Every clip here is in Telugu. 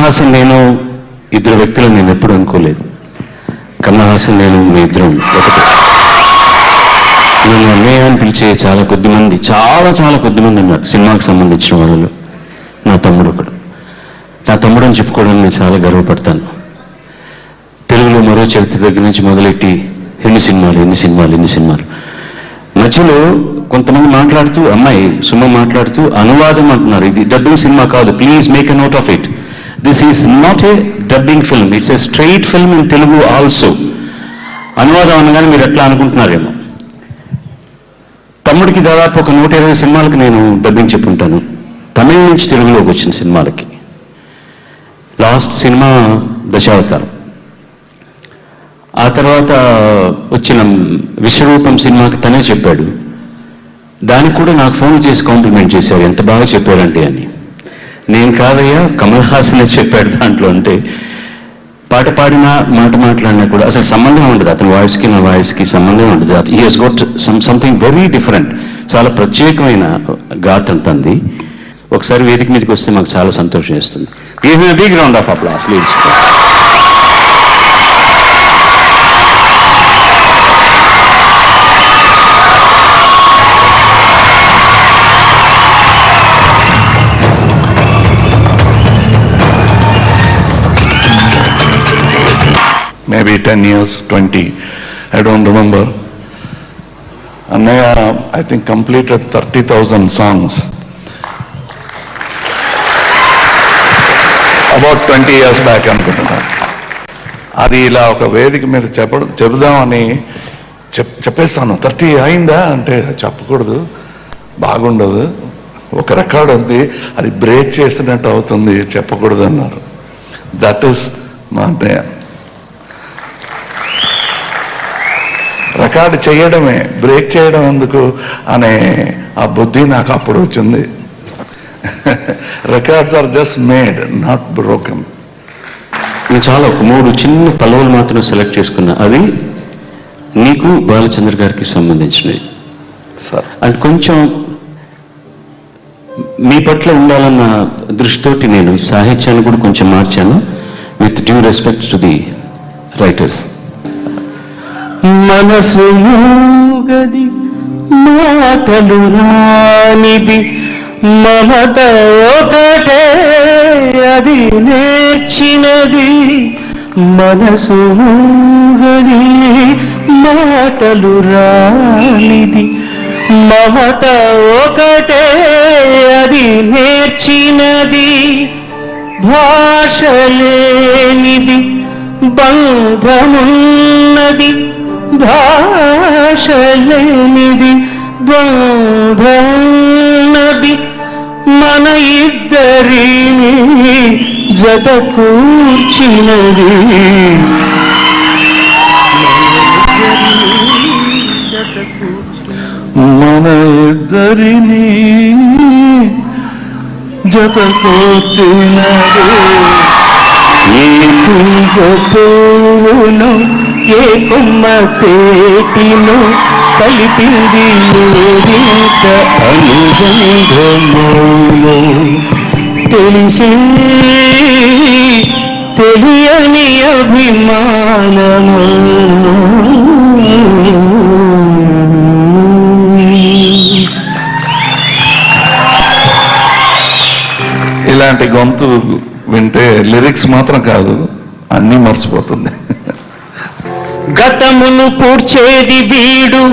హాసన్ నేను ఇద్దరు వ్యక్తులు నేను ఎప్పుడు అనుకోలేదు. కమల్ హాసన్ నేను మీ ఇద్దరం ఒకటి. నేను అన్నయ్య అని పిలిచే చాలా కొద్దిమంది ఉన్నారు సినిమాకి సంబంధించిన వాళ్ళు. నా తమ్ముడు ఒకడు. నా తమ్ముడు అని చెప్పుకోవడానికి నేను చాలా గర్వపడతాను. తెలుగులో మరో చరిత్ర దగ్గర నుంచి మొదలెట్టి ఎన్ని సినిమాలు మధ్యలో కొంతమంది మాట్లాడుతూ, అమ్మాయి సుమ మాట్లాడుతూ అనువాదం అంటున్నారు. ఇది డబ్బింగ్ సినిమా కాదు, please make a note of it. This is not a dubbing film, it's a straight film in Telugu also. అనువాదం అనగానే మీరు ఎట్లా అనుకుంటున్నారేమో. తమ్ముడికి దాదాపు ఒక 120 సినిమాలకు నేను డబ్బింగ్ చెప్పుంటాను, తమిళ నుంచి తెలుగులోకి వచ్చిన సినిమాలకి. Last cinema Dasavatharam. ఆ తర్వాత వచ్చిన విశ్వరూపం సినిమాకి తనే చెప్పాడు. దానికి కూడా నాకు ఫోన్ చేసి కాంప్లిమెంట్ చేశారు, ఎంత బాగా చెప్పారండి అని. నేను కాదయ్యా, కమల్ హాసన్ చెప్పాడు దాంట్లో. అంటే పాట పాడినా మాట్లాడినా కూడా అసలు సంబంధం ఉండదు, అతని వాయిస్కి నా వాయిస్కి సంబంధం ఉండదు. He has got something very different. చాలా ప్రత్యేకమైన గాత్రం తంది. ఒకసారి వేదిక మీదకి వస్తే మాకు చాలా సంతోషం వేస్తుంది. Give him a big round of applause please. Maybe 10 years, 20, I don't remember. Annaya, I think, completed 30,000 songs. About 20 years back అనుకుంటున్నాను. అది ఇలా ఒక వేదిక మీద చెబుదామని చెప్పేస్తాను. 30 అయిందా అంటే చెప్పకూడదు, బాగుండదు, ఒక రికార్డ్ ఉంది, అది బ్రేక్ చేసినట్టు అవుతుంది, చెప్పకూడదు అన్నారు. దట్ ఈస్ మా అన్నయ్య. రికార్డ్ చేయడమే, బ్రేక్ చేయడం ఎందుకు అనే ఆ బుద్ధి నాకు అప్పుడు వచ్చింది. Records are just made, not broken. నేను చాలా ఒక 3 చిన్న పల్లవులు మాత్రం సెలెక్ట్ చేసుకున్నా. అది నీకు బాలచంద్ర గారికి సంబంధించినవి సార్. అండ్ కొంచెం మీ పట్ల ఉండాలన్న దృష్టితోటి నేను సాహిత్యాన్ని కూడా కొంచెం మార్చాను, with due respect to the writers. మనసు మూగది, మాటలు రానిది, మమత ఒకటే అది నేర్చినది. మనసు మూగది, మాటలు రానిది, మమత ఒకటే అది నేర్చినది. భాష లేనిది బంధమున్నది, భాష లేనిది బంధమున్నది. మన ఇద్దరిని జత కూర్చినది. మన ఇద్దరిని జత కూర్చినది. ఏ తీగ పువ్వును ఏ కొమ్మ తేటిను కలిపింది ఏదింత అనుబంధమును. తెలిసి తెలియని అభిమానము. ఇలాంటి గొంతు వింటే లిరిక్స్ మాత్రం కాదు, అన్నీ మర్చిపోతుంది. గతమును పూడ్చేది వీడు,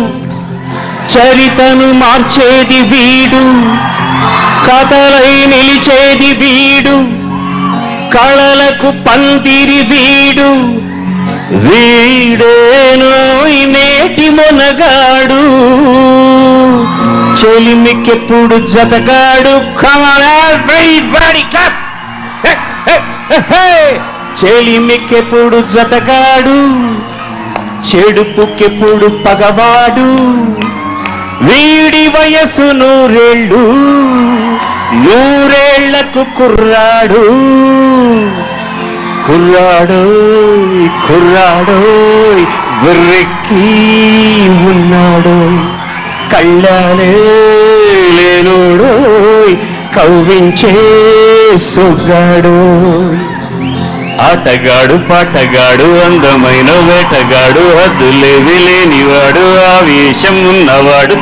చరితను మార్చేది వీడు, కథలై నిలిచేది వీడు, కళలకు పందిరి వీడు. వీడేనో నేటి మొనగాడు, చెలిమికెప్పుడు జతగాడు. చెలిమికెప్పుడు జతగాడు, చెడుపుకెప్పుడు పగవాడు. వీడి వయసు 100 ఏళ్ళు, 100 ఏళ్లకు కుర్రాడు. కుర్రాడోయ్ కుర్రాడోయ్ వెర్రెక్కి ఉన్నాడు. కళ్ళాలే లేనోడోయ్ కవ్వించే సొగ్గాడోయ్. ఆటగాడు పాటగాడు అందమైన వేటగాడు హద్దులేవి లేనివాడు ఆవేశం ఉన్నవాడు